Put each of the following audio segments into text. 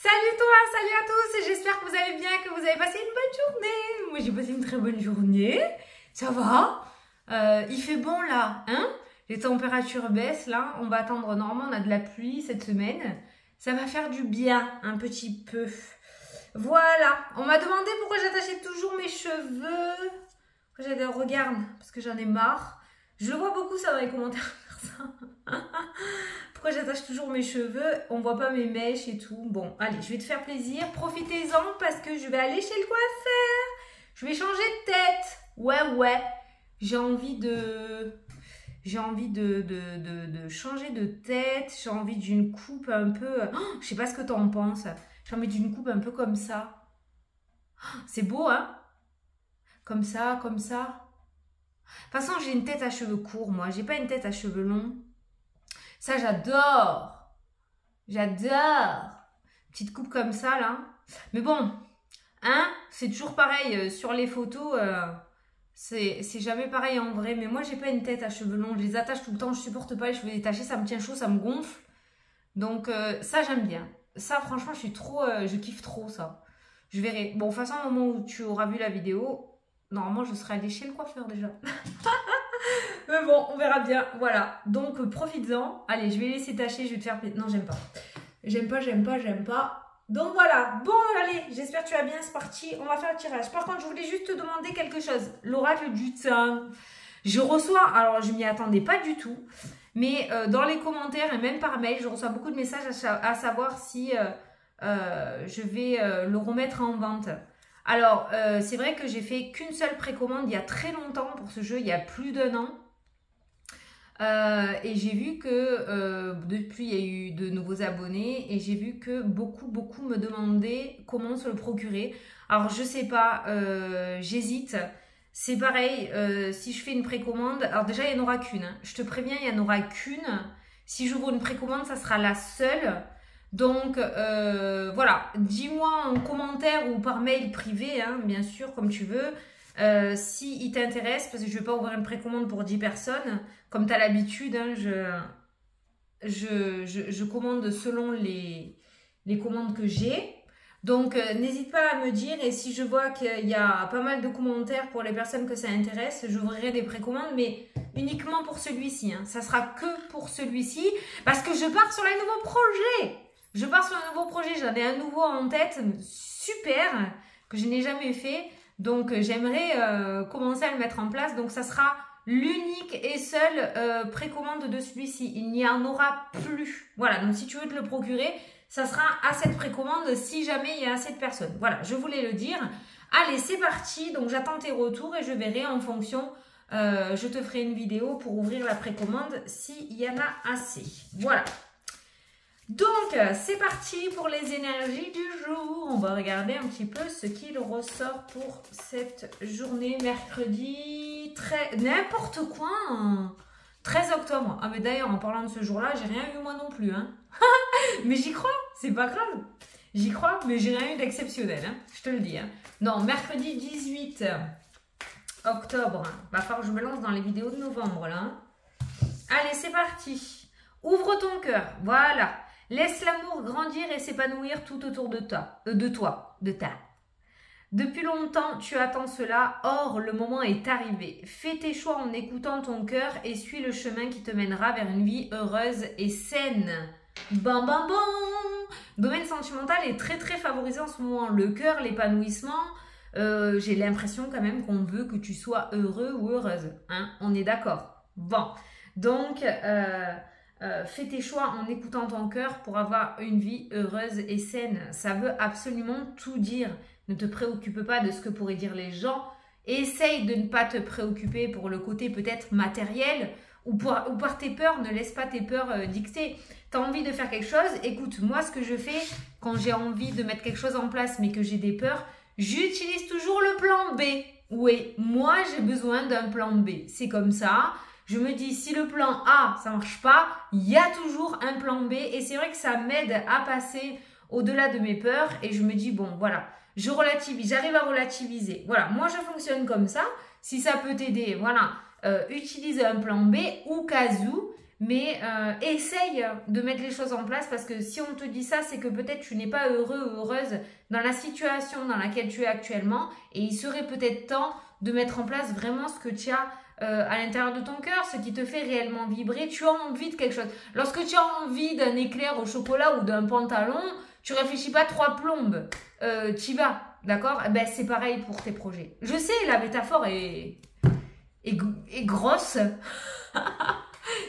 Salut toi, salut à tous, j'espère que vous allez bien, que vous avez passé une bonne journée. Moi j'ai passé une très bonne journée, ça va. Il fait bon là, hein? Les températures baissent là, on va attendre, normalement on a de la pluie cette semaine. Ça va faire du bien, un petit peu. Voilà, on m'a demandé pourquoi j'attachais toujours mes cheveux. Regarde, parce que j'en ai marre. Je le vois beaucoup ça dans les commentaires faire ça. Pourquoi j'attache toujours mes cheveux? On voit pas mes mèches et tout. Bon, allez, je vais te faire plaisir. Profitez-en parce que je vais aller chez le coiffeur. Je vais changer de tête. Ouais. J'ai envie de changer de tête. J'ai envie d'une coupe un peu... Oh, je sais pas ce que t'en penses. J'ai envie d'une coupe un peu comme ça. Oh, c'est beau, hein? Comme ça, comme ça. De toute façon, j'ai une tête à cheveux courts, moi. J'ai pas une tête à cheveux longs. Ça, j'adore. J'adore. Petite coupe comme ça, là. Mais bon, hein, c'est toujours pareil. Sur les photos, c'est jamais pareil en vrai. Mais moi, j'ai pas une tête à cheveux longs. Je les attache tout le temps. Je supporte pas les cheveux détachés. Ça me tient chaud, ça me gonfle. Donc, ça, j'aime bien. Ça, franchement, je kiffe trop ça. Je verrai. Bon, de toute façon, au moment où tu auras vu la vidéo... Normalement, je serai allée chez le coiffeur déjà. Mais bon, on verra bien. Voilà. Donc, profites-en. Allez, je vais laisser tâcher. Je vais te faire... Non, j'aime pas. J'aime pas. Donc, voilà. Bon, allez. J'espère que tu vas bien. C'est parti. On va faire le tirage. Par contre, je voulais juste te demander quelque chose. L'oracle du temps. Je reçois... Alors, je m'y attendais pas du tout. Mais dans les commentaires et même par mail, je reçois beaucoup de messages à savoir si je vais le remettre en vente. Alors, c'est vrai que j'ai fait qu'une seule précommande il y a très longtemps pour ce jeu, il y a plus d'1 an. Et j'ai vu que depuis, il y a eu de nouveaux abonnés et j'ai vu que beaucoup me demandaient comment se le procurer. Alors, je sais pas, j'hésite. C'est pareil, si je fais une précommande, alors déjà, il n'y en aura qu'une. Hein. Je te préviens, il n'y en aura qu'une. Si j'ouvre une précommande, ça sera la seule. Donc, voilà, dis-moi en commentaire ou par mail privé, hein, bien sûr, comme tu veux, si il t'intéresse, parce que je ne vais pas ouvrir une précommande pour 10 personnes. Comme tu as l'habitude, hein, je commande selon les commandes que j'ai. Donc, n'hésite pas à me dire, et si je vois qu'il y a pas mal de commentaires pour les personnes que ça intéresse, j'ouvrirai des précommandes, mais uniquement pour celui-ci. Hein. Ça sera que pour celui-ci, parce que je pars sur un nouveau projet. Je pars sur un nouveau projet, j'en ai un nouveau en tête, super, que je n'ai jamais fait. Donc, j'aimerais commencer à le mettre en place. Donc, ça sera l'unique et seule précommande de celui-ci. Il n'y en aura plus. Voilà, donc si tu veux te le procurer, ça sera à cette précommande si jamais il y a assez de personnes. Voilà, je voulais le dire. Allez, c'est parti. Donc, j'attends tes retours et je verrai en fonction. Je te ferai une vidéo pour ouvrir la précommande s'il y en a assez. Voilà. Donc, c'est parti pour les énergies du jour. On va regarder un petit peu ce qu'il ressort pour cette journée mercredi. N'importe quoi. 13 octobre. Ah, mais d'ailleurs, en parlant de ce jour-là, j'ai rien eu moi non plus. Hein. Mais j'y crois, c'est pas grave. J'y crois, mais j'ai rien eu d'exceptionnel. Hein. Je te le dis. Hein. Non, mercredi 18 octobre. Va falloir que je me lance dans les vidéos de novembre, là. Hein. Allez, c'est parti. Ouvre ton cœur. Voilà. Laisse l'amour grandir et s'épanouir tout autour de toi. Depuis longtemps, tu attends cela, or le moment est arrivé. Fais tes choix en écoutant ton cœur et suis le chemin qui te mènera vers une vie heureuse et saine. Bam bam bam. Domaine sentimental est très favorisé en ce moment. Le cœur, l'épanouissement, j'ai l'impression quand même qu'on veut que tu sois heureux ou heureuse. Hein, on est d'accord. Bon, donc... fais tes choix en écoutant ton cœur pour avoir une vie heureuse et saine. Ça veut absolument tout dire. Ne te préoccupe pas de ce que pourraient dire les gens. Essaye de ne pas te préoccuper pour le côté peut-être matériel ou par tes peurs. Ne laisse pas tes peurs dicter. Tu as envie de faire quelque chose. Écoute, moi ce que je fais quand j'ai envie de mettre quelque chose en place mais que j'ai des peurs, j'utilise toujours le plan B. Oui, moi j'ai besoin d'un plan B. C'est comme ça. Je me dis, si le plan A, ça ne marche pas, il y a toujours un plan B. Et c'est vrai que ça m'aide à passer au-delà de mes peurs. Et je me dis, bon, voilà, je relativise, j'arrive à relativiser. Voilà, moi, je fonctionne comme ça. Si ça peut t'aider, voilà, utilise un plan B ou cas où. mais essaye de mettre les choses en place parce que si on te dit ça, c'est que peut-être tu n'es pas heureux ou heureuse dans la situation dans laquelle tu es actuellement et il serait peut-être temps de mettre en place vraiment ce que tu as à l'intérieur de ton cœur, ce qui te fait réellement vibrer. Tu as envie de quelque chose. Lorsque tu as envie d'un éclair au chocolat ou d'un pantalon, tu réfléchis pas 3 plombes, tu y vas, d'accord? Ben, c'est pareil pour tes projets. Je sais, la métaphore est grosse.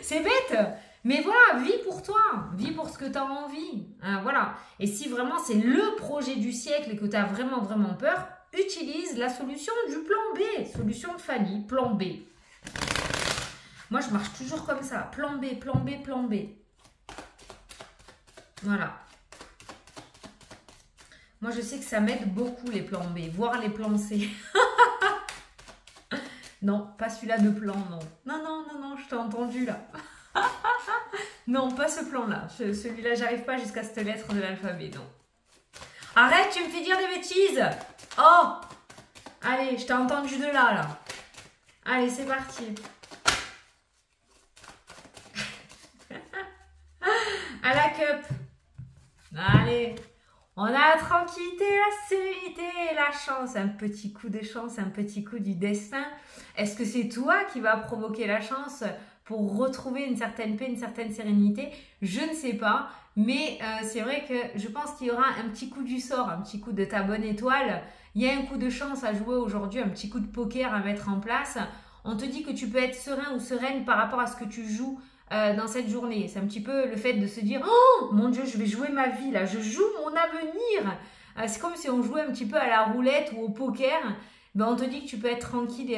C'est bête, mais voilà, vis pour toi, vis pour ce que tu as envie. Hein, voilà. Et si vraiment c'est le projet du siècle et que tu as vraiment, vraiment peur, utilise la solution du plan B, solution de Fanny, plan B. Moi, je marche toujours comme ça, plan B, plan B, plan B. Voilà. Moi, je sais que ça m'aide beaucoup les plans B, voire les plans C. Non, pas celui-là de plan, non. Non, non, non, non, je t'ai entendu là. Non, pas ce plan-là. Celui-là, j'arrive pas jusqu'à cette lettre de l'alphabet, non. Arrête, tu me fais dire des bêtises. Oh! Allez, je t'ai entendu de là. Allez, c'est parti. À la cup. Allez. On a la tranquillité, la sérénité et la chance. Un petit coup de chance, un petit coup du destin. Est-ce que c'est toi qui vas provoquer la chance pour retrouver une certaine paix, une certaine sérénité? Je ne sais pas. Mais c'est vrai que je pense qu'il y aura un petit coup du sort, un petit coup de ta bonne étoile. Il y a un coup de chance à jouer aujourd'hui, un petit coup de poker à mettre en place. On te dit que tu peux être serein ou sereine par rapport à ce que tu joues dans cette journée. C'est un petit peu le fait de se dire « Oh, mon Dieu, je vais jouer ma vie, là. Je joue mon avenir. » C'est comme si on jouait un petit peu à la roulette ou au poker. Ben, on te dit que tu peux être tranquille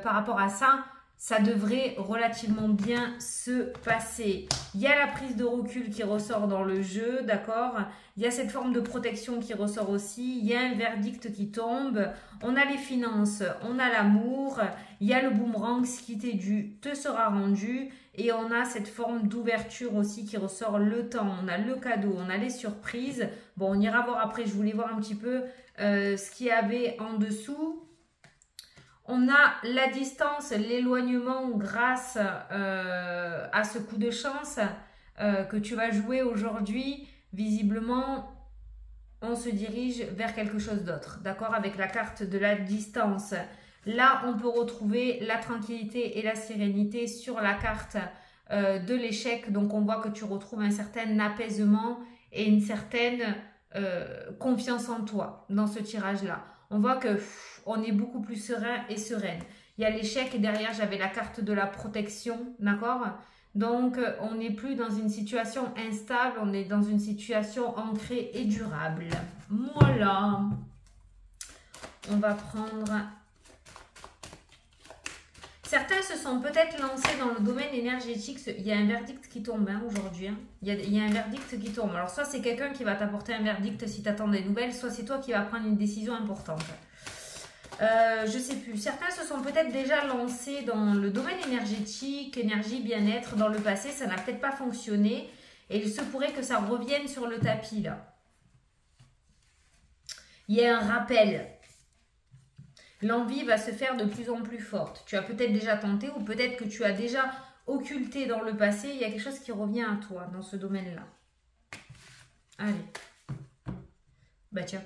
par rapport à ça. Ça devrait relativement bien se passer. Il y a la prise de recul qui ressort dans le jeu, d'accord? Il y a cette forme de protection qui ressort aussi. Il y a un verdict qui tombe. On a les finances, on a l'amour. Il y a le boomerang, ce qui t'est dû te sera rendu. Et on a cette forme d'ouverture aussi qui ressort, le temps. On a le cadeau, on a les surprises. Bon, on ira voir après. Je voulais voir un petit peu ce qu'il y avait en dessous. On a la distance, l'éloignement grâce à ce coup de chance que tu vas jouer aujourd'hui. Visiblement, on se dirige vers quelque chose d'autre, d'accord? Avec la carte de la distance. Là, on peut retrouver la tranquillité et la sérénité sur la carte de l'échec. Donc, on voit que tu retrouves un certain apaisement et une certaine confiance en toi dans ce tirage-là. On voit que on est beaucoup plus serein et sereine. Il y a l'échec et derrière, j'avais la carte de la protection, d'accord? Donc, on n'est plus dans une situation instable, on est dans une situation ancrée et durable. Voilà. On va prendre... Certains se sont peut-être lancés dans le domaine énergétique. Il y a un verdict qui tombe hein, aujourd'hui. Hein. Il y a un verdict qui tombe. Alors, soit c'est quelqu'un qui va t'apporter un verdict si tu attends des nouvelles, soit c'est toi qui vas prendre une décision importante. Je sais plus. Certains se sont peut-être déjà lancés dans le domaine énergétique, énergie, bien-être. Dans le passé, ça n'a peut-être pas fonctionné. Et il se pourrait que ça revienne sur le tapis, là. Il y a un rappel. L'envie va se faire de plus en plus forte. Tu as peut-être déjà tenté ou peut-être que tu as déjà occulté dans le passé. Il y a quelque chose qui revient à toi dans ce domaine-là. Allez. Bah tiens,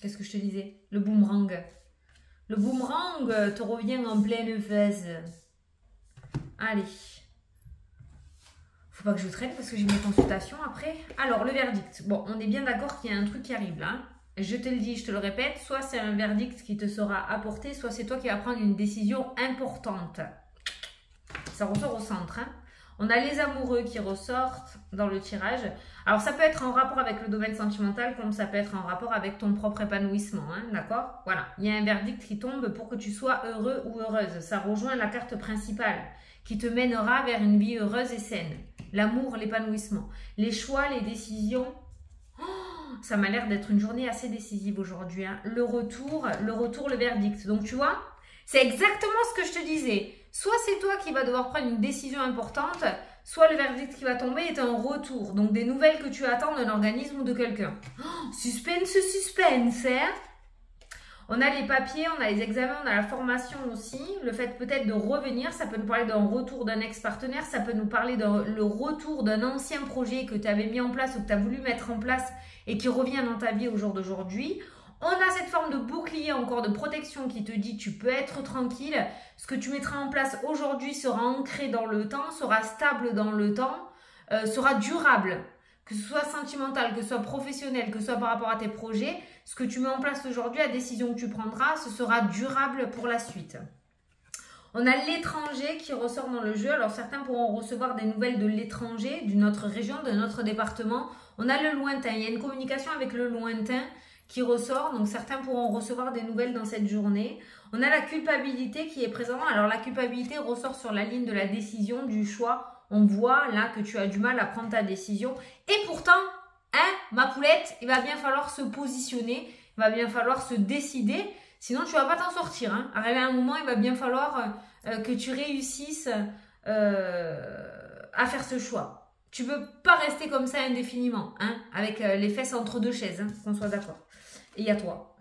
qu'est-ce que je te disais? Le boomerang. Le boomerang te revient en pleine phase. Allez. Faut pas que je traîne parce que j'ai mes consultations après. Alors, le verdict. Bon, on est bien d'accord qu'il y a un truc qui arrive là. Je te le dis, je te le répète, soit c'est un verdict qui te sera apporté, soit c'est toi qui vas prendre une décision importante. Ça ressort au centre. Hein. On a les amoureux qui ressortent dans le tirage. Alors, ça peut être en rapport avec le domaine sentimental, comme ça peut être en rapport avec ton propre épanouissement. Hein, d'accord? Voilà, il y a un verdict qui tombe pour que tu sois heureux ou heureuse. Ça rejoint la carte principale qui te mènera vers une vie heureuse et saine. L'amour, l'épanouissement. Les choix, les décisions... Ça m'a l'air d'être une journée assez décisive aujourd'hui. Hein. Le retour, le verdict. Donc, tu vois, c'est exactement ce que je te disais. Soit c'est toi qui vas devoir prendre une décision importante, soit le verdict qui va tomber est un retour. Donc, des nouvelles que tu attends d'un organisme ou de quelqu'un. Oh, suspense, suspense. Hein. On a les papiers, on a les examens, on a la formation aussi. Le fait peut-être de revenir, ça peut nous parler d'un retour d'un ex-partenaire, ça peut nous parler le retour d'un ancien projet que tu avais mis en place ou que tu as voulu mettre en place et qui revient dans ta vie au jour d'aujourd'hui. On a cette forme de bouclier encore de protection qui te dit tu peux être tranquille. Ce que tu mettras en place aujourd'hui sera ancré dans le temps, sera stable dans le temps, sera durable. Que ce soit sentimental, que ce soit professionnel, que ce soit par rapport à tes projets, ce que tu mets en place aujourd'hui, la décision que tu prendras, ce sera durable pour la suite. On a l'étranger qui ressort dans le jeu. Alors certains pourront recevoir des nouvelles de l'étranger, d'une autre région, d'un autre département. On a le lointain, il y a une communication avec le lointain qui ressort, donc certains pourront recevoir des nouvelles dans cette journée. On a la culpabilité qui est présente. Alors la culpabilité ressort sur la ligne de la décision, du choix. On voit là que tu as du mal à prendre ta décision. Et pourtant, hein, ma poulette, il va bien falloir se positionner, il va bien falloir se décider, sinon tu ne vas pas t'en sortir. Hein. Arrivé à un moment, il va bien falloir que tu réussisses à faire ce choix. Tu ne peux pas rester comme ça indéfiniment, hein, avec les fesses entre deux chaises, hein, qu'on soit d'accord. Et il y a toi.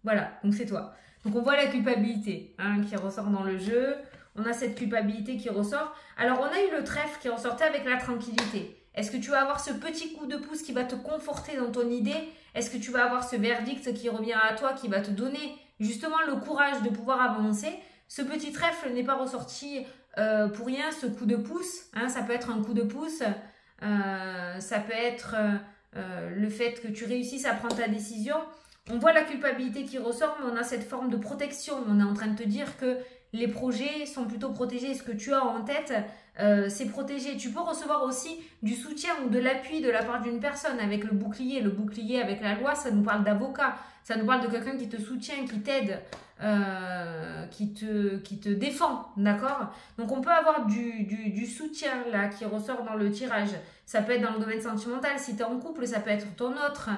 Voilà, donc c'est toi. Donc on voit la culpabilité hein, qui ressort dans le jeu. On a cette culpabilité qui ressort. Alors, on a eu le trèfle qui ressortait avec la tranquillité. Est-ce que tu vas avoir ce petit coup de pouce qui va te conforter dans ton idée? Est-ce que tu vas avoir ce verdict qui revient à toi, qui va te donner justement le courage de pouvoir avancer? Ce petit trèfle n'est pas ressorti pour rien, ce coup de pouce. Hein, ça peut être un coup de pouce. Ça peut être le fait que tu réussisses à prendre ta décision. On voit la culpabilité qui ressort, mais on a cette forme de protection. On est en train de te dire que les projets sont plutôt protégés. Ce que tu as en tête, c'est protégé. Tu peux recevoir aussi du soutien ou de l'appui de la part d'une personne avec le bouclier. Le bouclier avec la loi, ça nous parle d'avocat. Ça nous parle de quelqu'un qui te soutient, qui t'aide, qui te défend. D'accord? Donc, on peut avoir du soutien là qui ressort dans le tirage. Ça peut être dans le domaine sentimental. Si tu es en couple, ça peut être ton autre.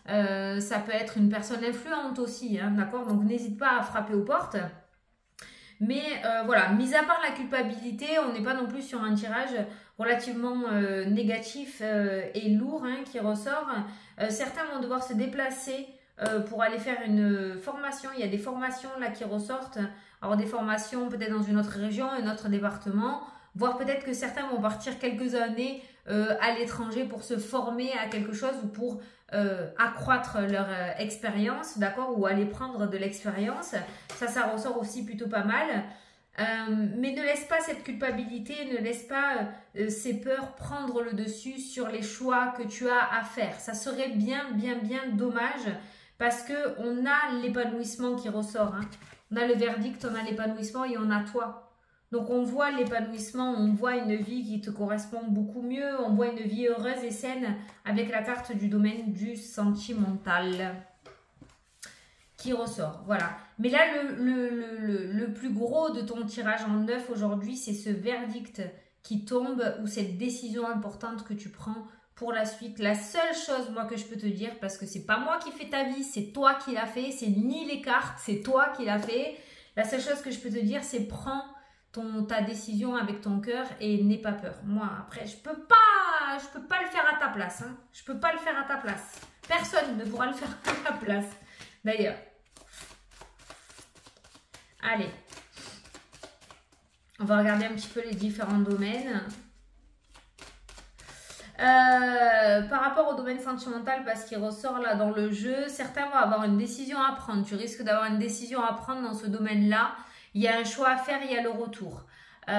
Ça peut être une personne influente aussi. Hein, d'accord? Donc, n'hésite pas à frapper aux portes. Mais voilà, mis à part la culpabilité, on n'est pas non plus sur un tirage relativement négatif et lourd hein, qui ressort. Certains vont devoir se déplacer pour aller faire une formation. Il y a des formations là qui ressortent. Alors des formations peut-être dans une autre région, un autre département. Voire peut-être que certains vont partir quelques années à l'étranger pour se former à quelque chose ou pour accroître leur expérience, d'accord, ou aller prendre de l'expérience. Ça ressort aussi plutôt pas mal. Mais ne laisse pas cette culpabilité, ne laisse pas ces peurs prendre le dessus sur les choix que tu as à faire. Ça serait bien dommage parce qu'on a l'épanouissement qui ressort. Hein. On a le verdict, on a l'épanouissement et on a toi. Donc on voit l'épanouissement, on voit une vie qui te correspond beaucoup mieux, on voit une vie heureuse et saine avec la carte du domaine du sentimental qui ressort. Voilà. Mais là, le plus gros de ton tirage en 9 aujourd'hui, c'est ce verdict qui tombe ou cette décision importante que tu prends pour la suite. La seule chose, moi, que je peux te dire, parce que c'est pas moi qui fais ta vie, c'est toi qui l'as fait, c'est ni les cartes, c'est toi qui l'as fait. La seule chose que je peux te dire, c'est prends ta décision avec ton cœur et n'aie pas peur. Moi, après, je peux pas le faire à ta place. Hein. Je peux pas le faire à ta place. Personne ne pourra le faire à ta place. D'ailleurs. Allez. On va regarder un petit peu les différents domaines. Par rapport au domaine sentimental, parce qu'il ressort là dans le jeu, certains vont avoir une décision à prendre. Tu risques d'avoir une décision à prendre dans ce domaine-là. Il y a un choix à faire, il y a le retour. Tu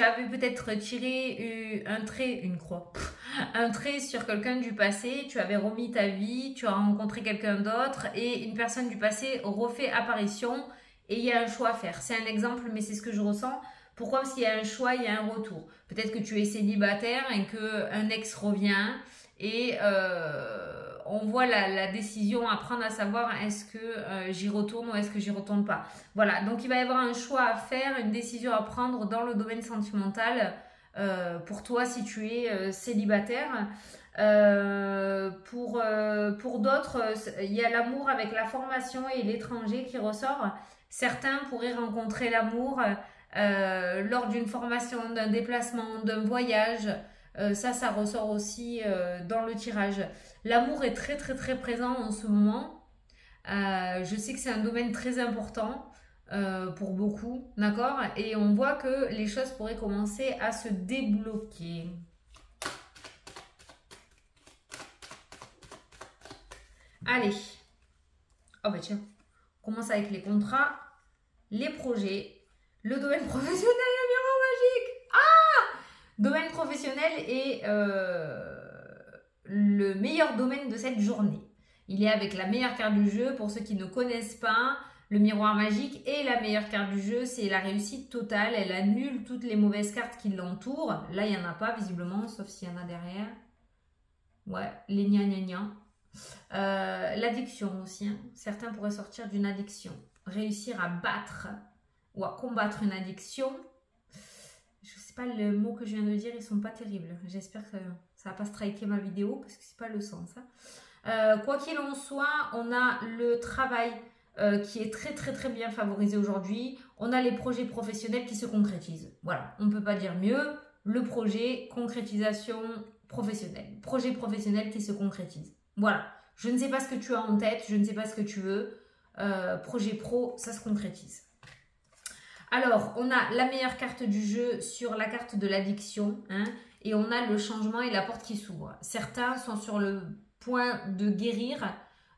avais peut-être tiré un trait sur quelqu'un du passé, tu avais remis ta vie, tu as rencontré quelqu'un d'autre et une personne du passé refait apparition et il y a un choix à faire. C'est un exemple, mais c'est ce que je ressens. Pourquoi? Parce qu'il y a un choix, il y a un retour. Peut-être que tu es célibataire et qu'un ex revient et on voit la décision à prendre à savoir est-ce que j'y retourne ou est-ce que j'y retourne pas. Voilà, donc il va y avoir un choix à faire, une décision à prendre dans le domaine sentimental pour toi si tu es célibataire. Pour d'autres, il y a l'amour avec la formation et l'étranger qui ressort. Certains pourraient rencontrer l'amour lors d'une formation, d'un déplacement, d'un voyage. Ça ressort aussi dans le tirage. L'amour est très présent en ce moment. Je sais que c'est un domaine très important pour beaucoup, d'accord? Et on voit que les choses pourraient commencer à se débloquer. Allez. Oh bah tiens, on commence avec les contrats, les projets, le domaine professionnel, le miroir magique. Ah! Domaine professionnel est le meilleur domaine de cette journée. Il est avec la meilleure carte du jeu. Pour ceux qui ne connaissent pas, le miroir magique est la meilleure carte du jeu. C'est la réussite totale. Elle annule toutes les mauvaises cartes qui l'entourent. Là, il n'y en a pas visiblement, sauf s'il y en a derrière. Ouais, les gna gna gna. L'addiction aussi, hein. Certains pourraient sortir d'une addiction, réussir à battre ou à combattre une addiction. Je sais pas, le mot que je viens de dire, ils sont pas terribles. J'espère que ça va pas striker ma vidéo parce que c'est pas le sens, hein. Quoi qu'il en soit, on a le travail qui est très très très bien favorisé aujourd'hui. On a les projets professionnels qui se concrétisent. Voilà, on peut pas dire mieux. Le projet, concrétisation professionnelle, projet professionnel qui se concrétise. Voilà, je ne sais pas ce que tu as en tête, je ne sais pas ce que tu veux. Projet pro, ça se concrétise. Alors, on a la meilleure carte du jeu sur la carte de l'addiction, hein, et on a le changement et la porte qui s'ouvre. Certains sont sur le point de guérir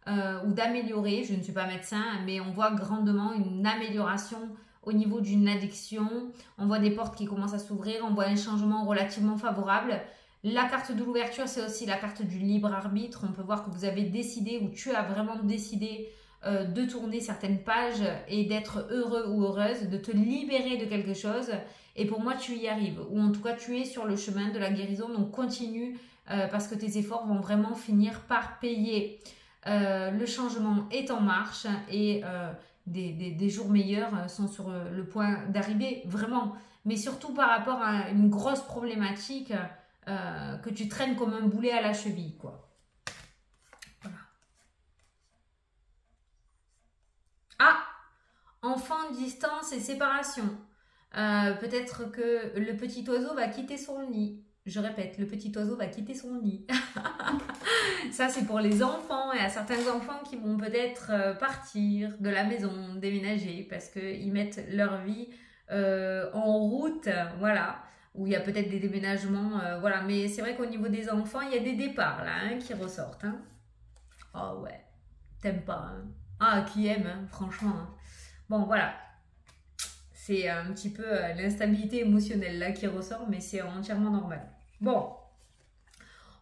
ou d'améliorer. Je ne suis pas médecin, mais on voit grandement une amélioration au niveau d'une addiction. On voit des portes qui commencent à s'ouvrir, on voit un changement relativement favorable. La carte de l'ouverture, c'est aussi la carte du libre arbitre. On peut voir que vous avez décidé ou tu as vraiment décidé de tourner certaines pages et d'être heureux ou heureuse, de te libérer de quelque chose. Et pour moi, tu y arrives. Ou en tout cas, tu es sur le chemin de la guérison. Donc, continue parce que tes efforts vont vraiment finir par payer. Le changement est en marche et des jours meilleurs sont sur le point d'arriver, vraiment. Mais surtout par rapport à une grosse problématique que tu traînes comme un boulet à la cheville, quoi. Voilà. Ah! Enfant, distance et séparation. Peut-être que le petit oiseau va quitter son nid. Je répète, le petit oiseau va quitter son nid. Ça, c'est pour les enfants. Et à certains enfants qui vont peut-être partir de la maison, déménager, parce qu'ils mettent leur vie en route. Voilà. Où il y a peut-être des déménagements. Voilà. Mais c'est vrai qu'au niveau des enfants, il y a des départs là, hein, qui ressortent. Hein. Oh ouais. T'aimes pas. Hein. Ah, qui aime, hein, franchement. Hein. Bon, voilà. C'est un petit peu l'instabilité émotionnelle là qui ressort, mais c'est entièrement normal. Bon,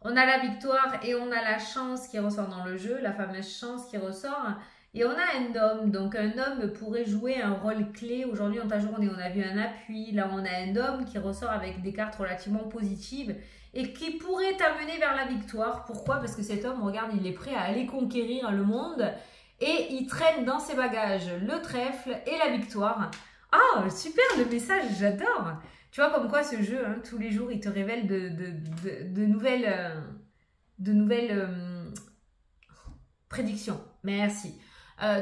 on a la victoire et on a la chance qui ressort dans le jeu, la fameuse chance qui ressort. Et on a un homme, donc un homme pourrait jouer un rôle clé. Aujourd'hui, dans ta journée, on a vu un appui. Là, on a un homme qui ressort avec des cartes relativement positives et qui pourrait t'amener vers la victoire. Pourquoi? Parce que cet homme, regarde, il est prêt à aller conquérir le monde et il traîne dans ses bagages le trèfle et la victoire. Ah, super le message, j'adore. Tu vois comme quoi ce jeu, hein, tous les jours, il te révèle de nouvelles prédictions. Merci.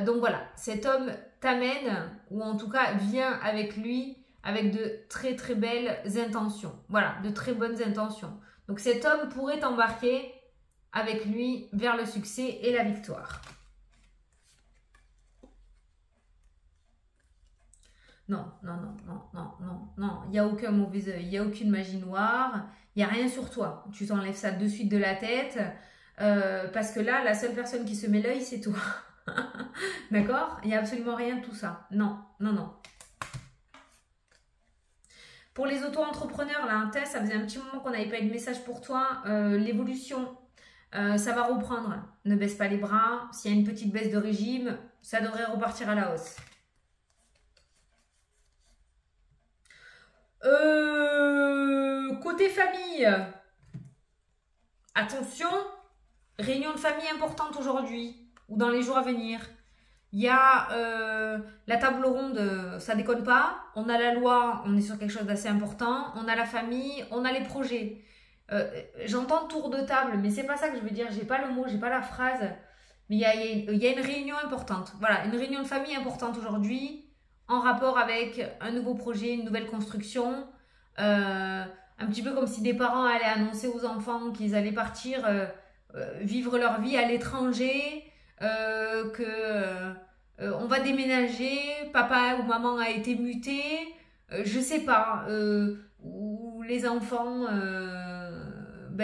Donc voilà, cet homme t'amène, ou en tout cas vient avec lui, avec de très très belles intentions. Voilà, de très bonnes intentions. Donc cet homme pourrait t'embarquer avec lui vers le succès et la victoire. Non, non, non, non, non, non, non. Il n'y a aucun mauvais œil, il n'y a aucune magie noire, il n'y a rien sur toi. Tu t'enlèves ça de suite de la tête parce que là, la seule personne qui se met l'œil, c'est toi. D'accord? Il n'y a absolument rien de tout ça. Non, non, non. Pour les auto-entrepreneurs, là, ça faisait un petit moment qu'on n'avait pas eu de message pour toi. L'évolution, ça va reprendre. Ne baisse pas les bras. S'il y a une petite baisse de régime, ça devrait repartir à la hausse. Côté famille, attention, réunion de famille importante aujourd'hui ou dans les jours à venir. Il y a la table ronde, ça déconne pas. On a la loi, on est sur quelque chose d'assez important. On a la famille, on a les projets. J'entends tour de table, mais c'est pas ça que je veux dire. J'ai pas le mot, j'ai pas la phrase. Mais il y a une réunion importante. Voilà, une réunion de famille importante aujourd'hui. En rapport avec un nouveau projet, une nouvelle construction. Un petit peu comme si des parents allaient annoncer aux enfants qu'ils allaient partir vivre leur vie à l'étranger. on va déménager, papa ou maman a été muté, je sais pas, ou les enfants,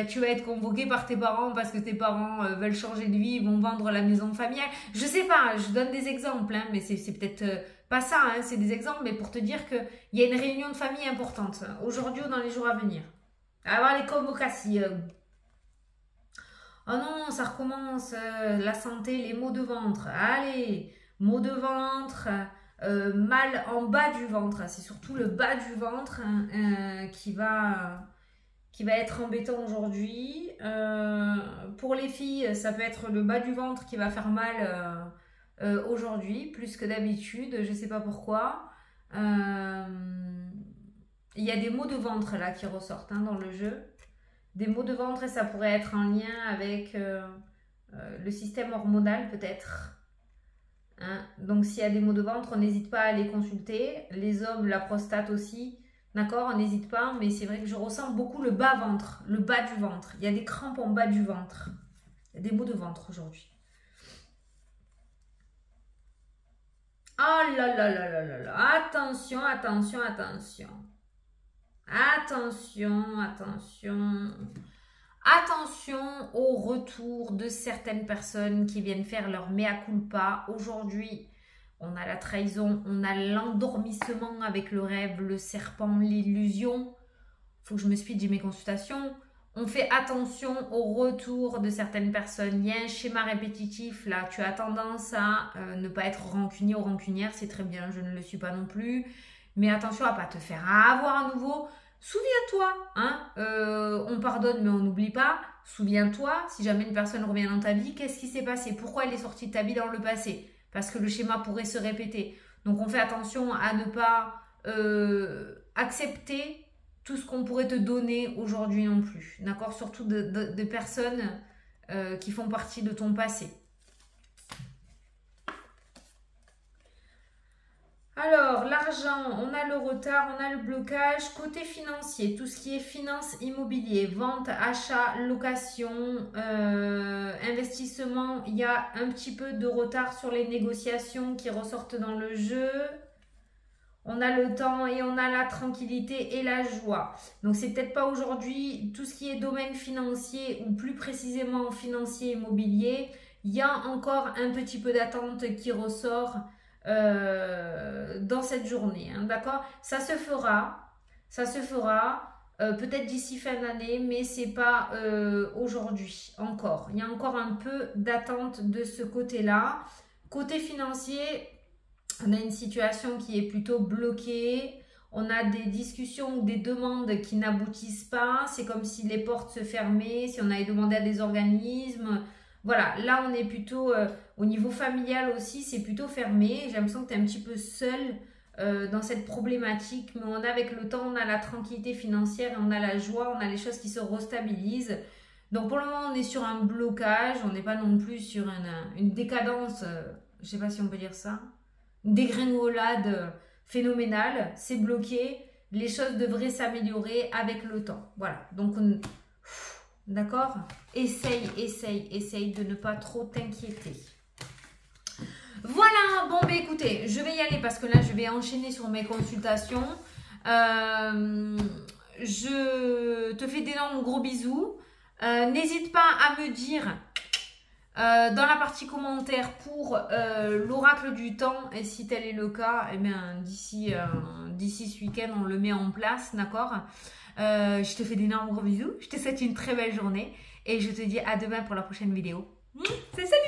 tu vas être convoqué par tes parents parce que tes parents veulent changer de vie, ils vont vendre la maison familiale. Je sais pas, je donne des exemples, hein, mais c'est peut-être pas ça, hein, c'est des exemples, mais pour te dire qu'il y a une réunion de famille importante, aujourd'hui ou dans les jours à venir. Alors les convocations. Oh non, ça recommence, la santé, les maux de ventre. Allez, maux de ventre, mal en bas du ventre. C'est surtout le bas du ventre qui va être embêtant aujourd'hui. Pour les filles, ça peut être le bas du ventre qui va faire mal aujourd'hui, plus que d'habitude. Je ne sais pas pourquoi. Il y a des maux de ventre là qui ressortent dans le jeu. Des maux de ventre et ça pourrait être en lien avec le système hormonal peut-être. Hein? Donc s'il y a des maux de ventre, on n'hésite pas à les consulter. Les hommes, la prostate aussi. D'accord, on n'hésite pas. Mais c'est vrai que je ressens beaucoup le bas ventre, le bas du ventre. Il y a des crampes en bas du ventre. Il y a des maux de ventre aujourd'hui. Oh là là là là là là. Attention, attention, attention. Attention, attention. Attention au retour de certaines personnes qui viennent faire leur mea culpa. Aujourd'hui, on a la trahison, on a l'endormissement avec le rêve, le serpent, l'illusion. Faut que je me speed, j'ai mes consultations. On fait attention au retour de certaines personnes. Il y a un schéma répétitif là. Tu as tendance à ne pas être rancunier ou rancunière. C'est très bien, je ne le suis pas non plus. Mais attention à ne pas te faire avoir à nouveau. Souviens-toi, hein, on pardonne mais on n'oublie pas. Souviens-toi, si jamais une personne revient dans ta vie, qu'est-ce qui s'est passé? Pourquoi elle est sortie de ta vie dans le passé? Parce que le schéma pourrait se répéter. Donc on fait attention à ne pas accepter tout ce qu'on pourrait te donner aujourd'hui non plus. D'accord? Surtout de personnes qui font partie de ton passé. Alors, l'argent, on a le retard, on a le blocage. Côté financier, tout ce qui est finance, immobilier, vente, achat, location, investissement, il y a un petit peu de retard sur les négociations qui ressortent dans le jeu. On a le temps et on a la tranquillité et la joie. Donc, c'est peut-être pas aujourd'hui tout ce qui est domaine financier ou plus précisément financier immobilier. Il y a encore un petit peu d'attente qui ressort dans cette journée, hein, d'accord? Ça se fera peut-être d'ici fin d'année, mais c'est pas aujourd'hui encore. Il y a encore un peu d'attente de ce côté-là. Côté financier, on a une situation qui est plutôt bloquée. On a des discussions ou des demandes qui n'aboutissent pas. C'est comme si les portes se fermaient, si on avait demandé à des organismes. Voilà, là on est plutôt au niveau familial aussi, c'est plutôt fermé. J'ai l'impression que tu es un petit peu seul dans cette problématique, mais on a avec le temps, on a la tranquillité financière, on a la joie, on a les choses qui se restabilisent. Donc pour le moment, on est sur un blocage, on n'est pas non plus sur une décadence, je ne sais pas si on peut dire ça, une dégringolade phénoménale, c'est bloqué, les choses devraient s'améliorer avec le temps. Voilà, donc d'accord? Essaye de ne pas trop t'inquiéter. Voilà, bon, écoutez, je vais y aller parce que là, je vais enchaîner sur mes consultations. Je te fais d'énormes gros bisous. N'hésite pas à me dire dans la partie commentaires pour l'oracle du temps. Et si tel est le cas, eh bien, d'ici ce week-end, on le met en place, d'accord? Je te fais d'énormes gros bisous. Je te souhaite une très belle journée. Et je te dis à demain pour la prochaine vidéo. Salut!